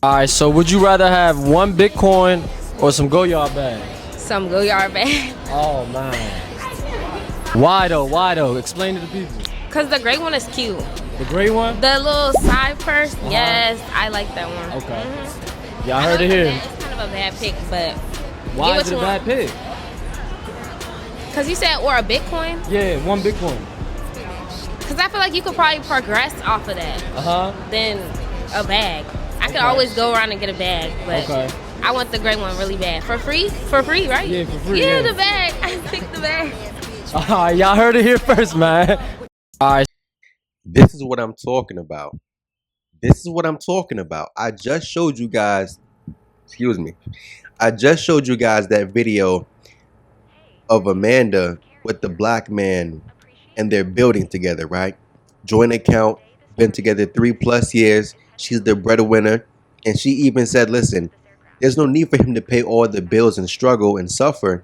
All right, so would you rather have one Bitcoin or some Goyard bags? Some go yard bag. Oh man. Why though? Why though? Explain to the people. Cause the gray one is cute. The gray one? The little side purse, yes, I like that one. Okay. Mhm. Yeah, I know heard it here. It's kind of a bad pick, but Why get is it a what bad you pick? Cause you said or a Bitcoin. Yeah, one Bitcoin. Cause I feel like you could probably progress off of that than a bag. I could Okay. always go around and get a bag, but Okay. I want the gray one really bad. For free? For free, right? Yeah, for free, Yeah, yeah. the bag. I picked the bag. All right, y'all heard it here first, man. All right. This is what I'm talking about. This is what I'm talking about. I just showed you guys, excuse me. I just showed you guys that video of Amanda with the black man and they're building together, right? Joint account, been together 3+ years. She's the breadwinner. And she even said, listen, there's no need for him to pay all the bills and struggle and suffer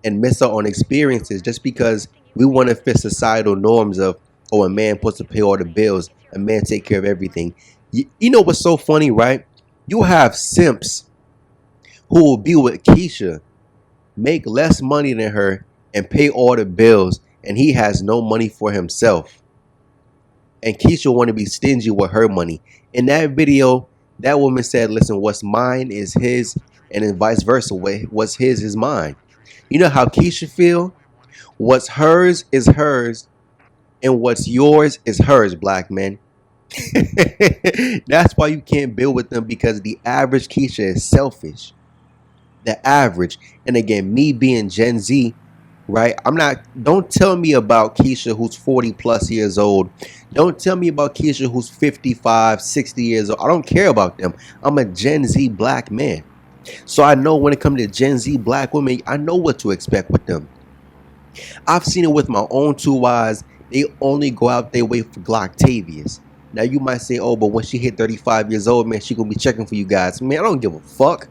and miss out on experiences just because we want to fit societal norms of, oh, a man supposed to pay all the bills, a man take care of everything. You know what's so funny, right? You have simps who will be with Keisha, make less money than her, and pay all the bills, and he has no money for himself. And Keisha want to be stingy with her money. In that video, that woman said, listen, what's mine is his, and then vice versa. What's his is mine. You know how Keisha feel? What's hers is hers, and what's yours is hers, black men. That's why you can't build with them, because the average Keisha is selfish. The average. And again, me being Gen Z, right? Don't tell me about Keisha who's 40+ years old. Don't tell me about Keisha who's 55, 60 years old. I don't care about them. I'm a Gen Z black man. So I know when it comes to Gen Z black women, I know what to expect with them. I've seen it with my own two eyes. They only go out their way for Glocktavius. Now you might say, oh, but when she hit 35 years old, man, she gonna be checking for you guys. Man, I don't give a fuck.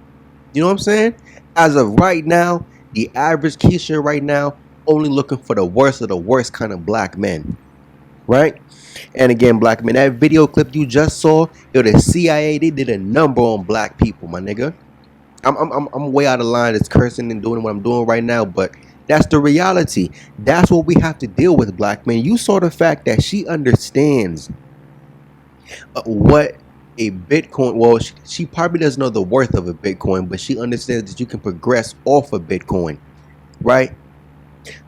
You know what I'm saying? As of right now, the average Keisha right now only looking for the worst of the worst kind of black men. Right? And again, black men, that video clip you just saw, yo, the CIA, they did a number on black people, my nigga. I'm way out of line. It's cursing and doing what I'm doing right now, but that's the reality. That's what we have to deal with, black men. You saw the fact that she understands what a Bitcoin. Well, she probably doesn't know the worth of a Bitcoin, but she understands that you can progress off of Bitcoin, right?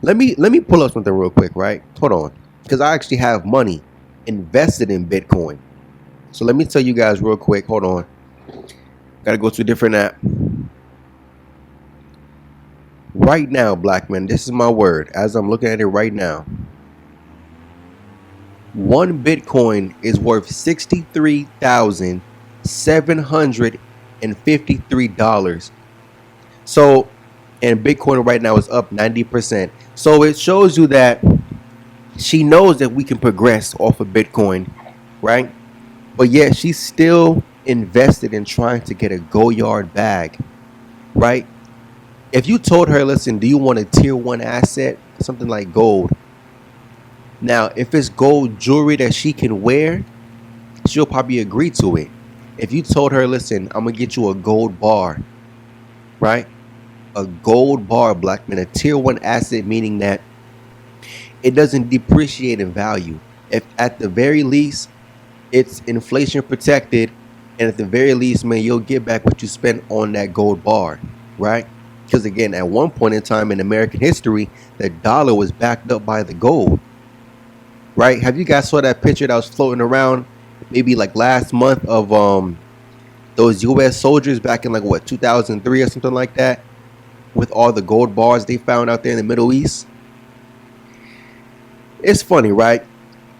Let me pull up something real quick, right? Hold on, because I actually have money invested in Bitcoin. So let me tell you guys real quick. Hold on. Got to go to a different app. Right now, black men, this is my word. As I'm looking at it right now, one Bitcoin is worth $63,753. So, and Bitcoin right now is up 90%. So it shows you that she knows that we can progress off of Bitcoin, right? But yet she's still invested in trying to get a Goyard bag, right? If you told her, listen, do you want a tier 1 asset, something like gold? Now, if it's gold jewelry that she can wear, she'll probably agree to it. If you told her, listen, I'm going to get you a gold bar, right? A gold bar, black man, a tier 1 asset, meaning that it doesn't depreciate in value. If at the very least, it's inflation protected, and at the very least, man, you'll get back what you spent on that gold bar, right? Because again, at one point in time in American history, the dollar was backed up by the gold, right? Have you guys saw that picture that was floating around maybe like last month of those U.S. soldiers back in like what 2003 or something like that, with all the gold bars they found out there in the Middle East? It's funny, right?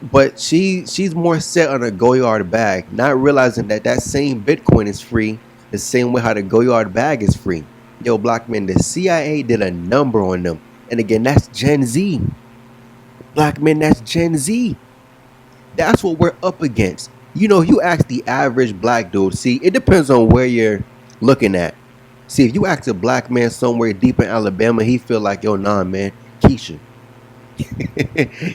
But she's more set on a Goyard bag, not realizing that that same Bitcoin is free, the same way how the Goyard bag is free. Yo, black men, the CIA did a number on them. And again, that's Gen Z. Black men, that's Gen Z. That's what we're up against. You know, you ask the average black dude, see, it depends on where you're looking at. See, if you ask a black man somewhere deep in Alabama, he feel like, yo, nah, man, Keisha.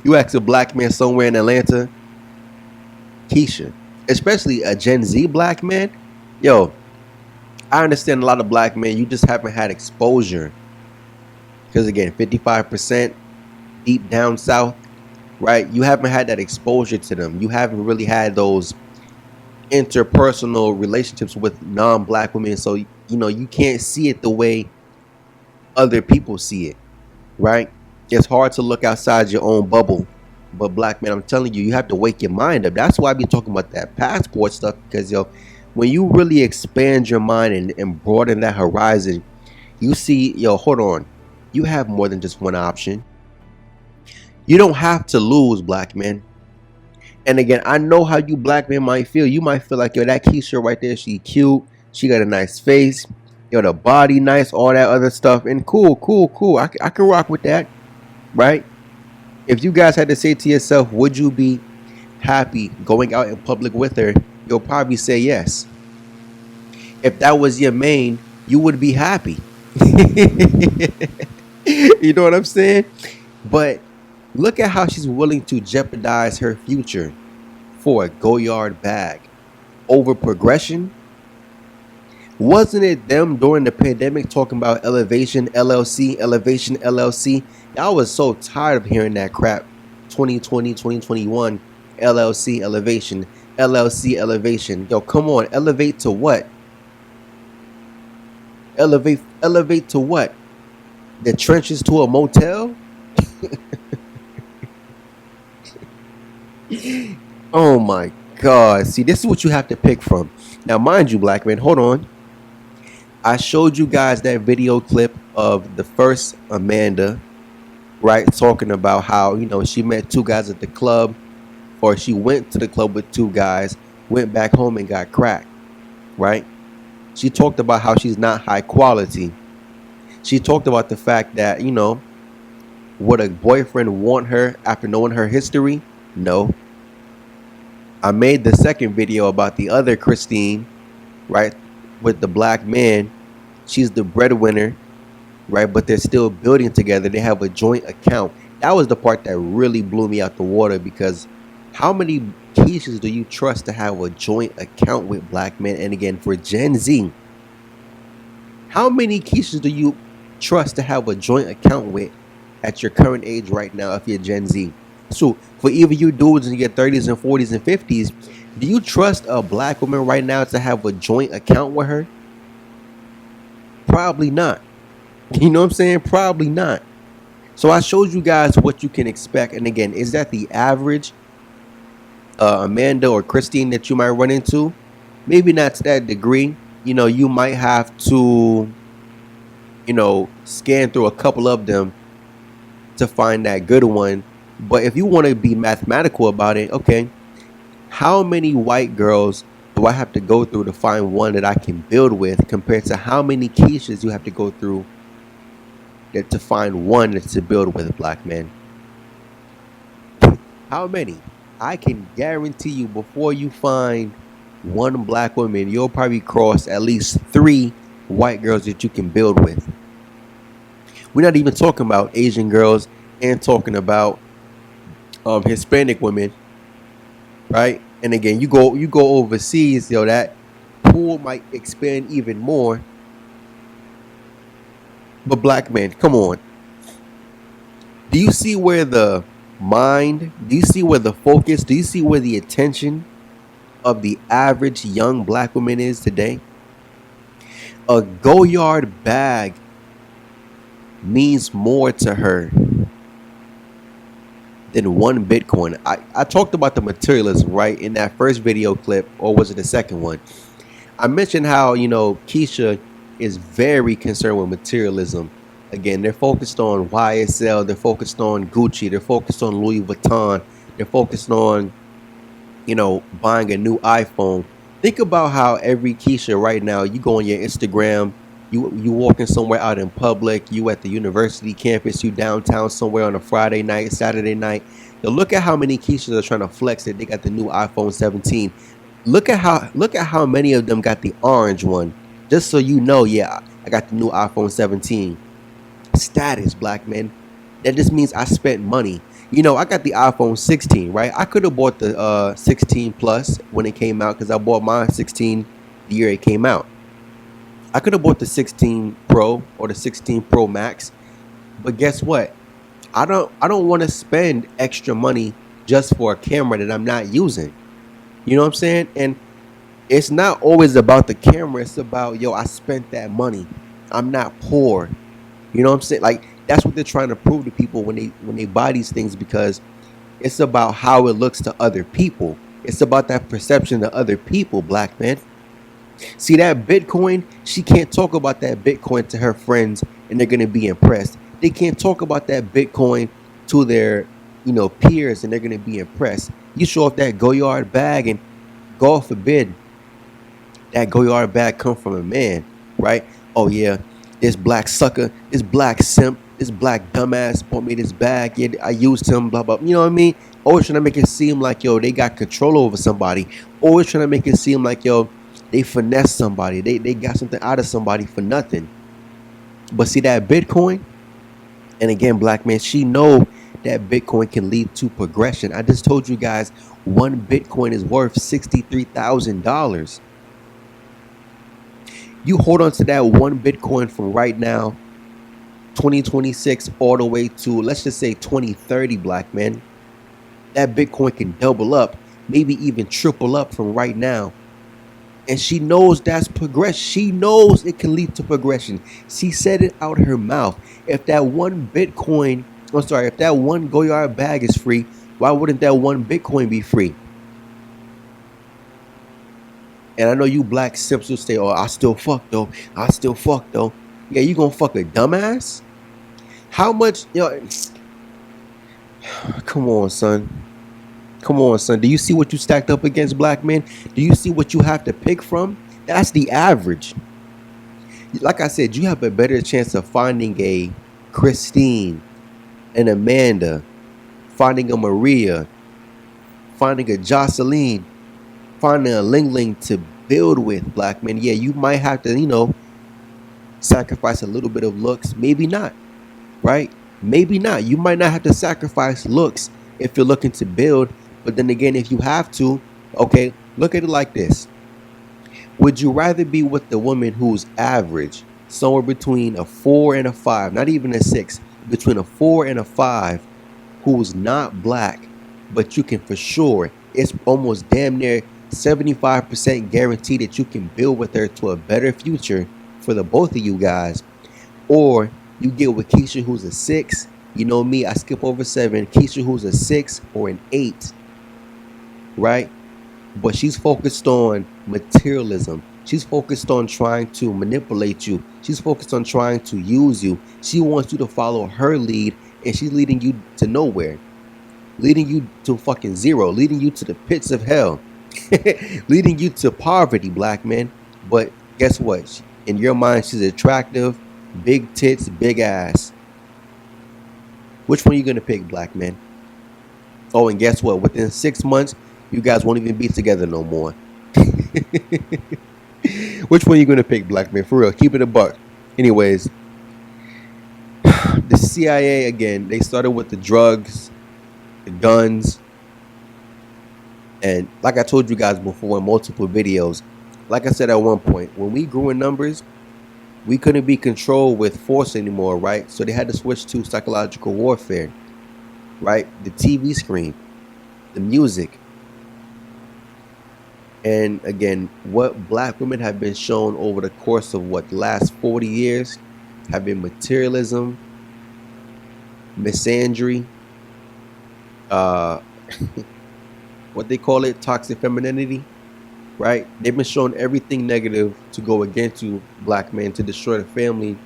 You ask a black man somewhere in Atlanta, Keisha. Especially a Gen Z black man, Yo, I understand a lot of black men, you just haven't had exposure. Because again, 55% deep down south, right? You haven't had that exposure to them. You haven't really had those interpersonal relationships with non-black women. So, you can't see it the way other people see it, right? It's hard to look outside your own bubble. But black man, I'm telling you, you have to wake your mind up. That's why I be talking about that passport stuff. Because when you really expand your mind and broaden that horizon, you see, hold on. You have more than just one option. You don't have to lose, black men. And again, I know how you black men might feel. You might feel like, that Keisha right there, she cute. She got a nice face. The body nice, all that other stuff. And cool. I can rock with that, right? If you guys had to say to yourself, would you be happy going out in public with her? You'll probably say yes. If that was your main, you would be happy. You know what I'm saying? But look at how she's willing to jeopardize her future for a Goyard bag over progression. Wasn't it them during the pandemic talking about Elevation LLC, Elevation LLC? I was so tired of hearing that crap. 2020, 2021, LLC, Elevation, LLC, Elevation. Yo, come on, elevate to what? Elevate to what? The trenches to a motel? Oh my God. See, this is what you have to pick from. Now, mind you, black man, hold on. I showed you guys that video clip of the first Amanda, right? Talking about how, she met two guys at the club, or she went to the club with two guys, went back home and got cracked, right? She talked about how she's not high quality. She talked about the fact that, would a boyfriend want her after knowing her history? No. I made the second video about the other Christine, right, with the black man. She's the breadwinner, right, but they're still building together. They have a joint account. That was the part that really blew me out the water, because how many Keishas do you trust to have a joint account with, black men? And again, for Gen Z, how many Keishas do you trust to have a joint account with at your current age right now if you're Gen Z? So for either you dudes in your 30s and 40s and 50s, do you trust a black woman right now to have a joint account with her? Probably not. You know what I'm saying? Probably not. So I showed you guys what you can expect. And again, is that the average Amanda or Christine that you might run into? Maybe not to that degree. You might have to, scan through a couple of them to find that good one. But if you want to be mathematical about it, okay, how many white girls do I have to go through to find one that I can build with, compared to how many Keishas you have to go through to find one that's to build with, black man? How many? I can guarantee you, before you find one black woman, you'll probably cross at least 3 white girls that you can build with. We're not even talking about Asian girls and talking about Hispanic women, right? And again, you go overseas, that pool might expand even more. But black man, come on. Do you see where the mind, do you see where the focus, do you see where the attention of the average young black woman is today? A Goyard bag means more to her than one Bitcoin. I talked about the materialism, right, in that first video clip, or was it the second one? I mentioned how, Keisha is very concerned with materialism. Again, they're focused on YSL, they're focused on Gucci, they're focused on Louis Vuitton, they're focused on, buying a new iPhone. Think about how every Keisha right now, you go on your Instagram, you walking somewhere out in public, you at the university campus, you downtown somewhere on a Friday night, Saturday night. Look at how many Keishas are trying to flex that they got the new iPhone 17. Look at how many of them got the orange one. Just so you know, yeah, I got the new iPhone 17. Status, black man. That just means I spent money. I got the iPhone 16, right? I could have bought the 16 Plus when it came out, because I bought my 16 the year it came out. I could have bought the 16 Pro or the 16 Pro Max, but guess what? I don't want to spend extra money just for a camera that I'm not using. You know what I'm saying? And it's not always about the camera. It's about, yo, I spent that money. I'm not poor. You know what I'm saying? Like, that's what they're trying to prove to people when they buy these things, because it's about how it looks to other people. It's about that perception to other people, black man. See that Bitcoin? She can't talk about that Bitcoin to her friends and they're gonna be impressed. They can't talk about that Bitcoin to their, peers, and they're gonna be impressed. You show off that Goyard bag, and God forbid that Goyard bag come from a man, right? Oh yeah, this black sucker, this black simp, this black dumbass bought me this bag. Yeah, I used him, blah blah. You know what I mean? Always trying to make it seem like, yo, they got control over somebody. Always trying to make it seem like, yo, they finesse somebody. They got something out of somebody for nothing. But see that Bitcoin, and again, black man, she know that Bitcoin can lead to progression. I just told you guys, one Bitcoin is worth $63,000. You hold on to that one Bitcoin from right now, 2026, all the way to, let's just say, 2030, black man. That Bitcoin can double up, maybe even triple up from right now. And she knows that's progression. She knows it can lead to progression. She said it out her mouth. If that one Bitcoin, if that one Goyard bag is free, why wouldn't that one Bitcoin be free? And I know you black simps will say, oh, I still fuck though. I still fuck though. Yeah, you gonna fuck a dumbass? How much, come on, son. Come on, son. Do you see what you stacked up against, black men? Do you see what you have to pick from? That's the average. Like I said, you have a better chance of finding a Christine, an Amanda, finding a Maria, finding a Jocelyn, finding a Ling Ling to build with, black men. Yeah, you might have to, sacrifice a little bit of looks. Maybe not, right? Maybe not. You might not have to sacrifice looks if you're looking to build. But then again, if you have to, okay, look at it like this. Would you rather be with the woman who's average, somewhere between a 4 and a 5, not even a 6, between a 4 and a 5, who's not black, but you can for sure, it's almost damn near 75% guaranteed that you can build with her to a better future for the both of you guys? Or you get with Keisha, who's a 6. You know me, I skip over 7. Keisha, who's a 6 or an 8, right? But she's focused on materialism. She's focused on trying to manipulate you. She's focused on trying to use you. She wants you to follow her lead, and she's leading you to nowhere, leading you to fucking zero, leading you to the pits of hell, leading you to poverty, black man. But guess what? In your mind, she's attractive, big tits, big ass. Which one are you going to pick, black man? Oh, and guess what? Within 6 months, you guys won't even be together no more. Which one are you going to pick, black man? For real, keep it a buck. Anyways, the CIA, again, they started with the drugs, the guns. And like I told you guys before in multiple videos, like I said at one point, when we grew in numbers, we couldn't be controlled with force anymore, right? So they had to switch to psychological warfare, right? The TV screen, the music. And again, what black women have been shown over the course of the last 40 years have been materialism, misandry, what they call it, toxic femininity, right? They've been showing everything negative to go against you, black men, to destroy the family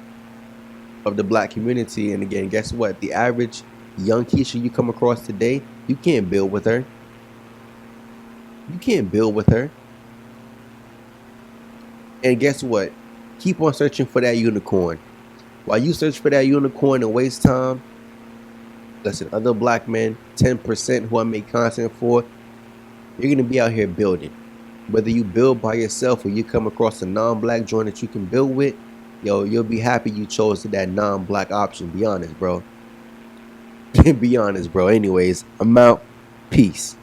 of the black community. And again, guess what? The average young Keisha you come across today, you can't build with her. You can't build with her. And guess what? Keep on searching for that unicorn. While you search for that unicorn and waste time, listen, other black men, 10% who I make content for, you're going to be out here building. Whether you build by yourself or you come across a non-black joint that you can build with, yo, you'll be happy you chose that non-black option. Be honest, bro. Be honest, bro. Anyways, I'm out. Peace.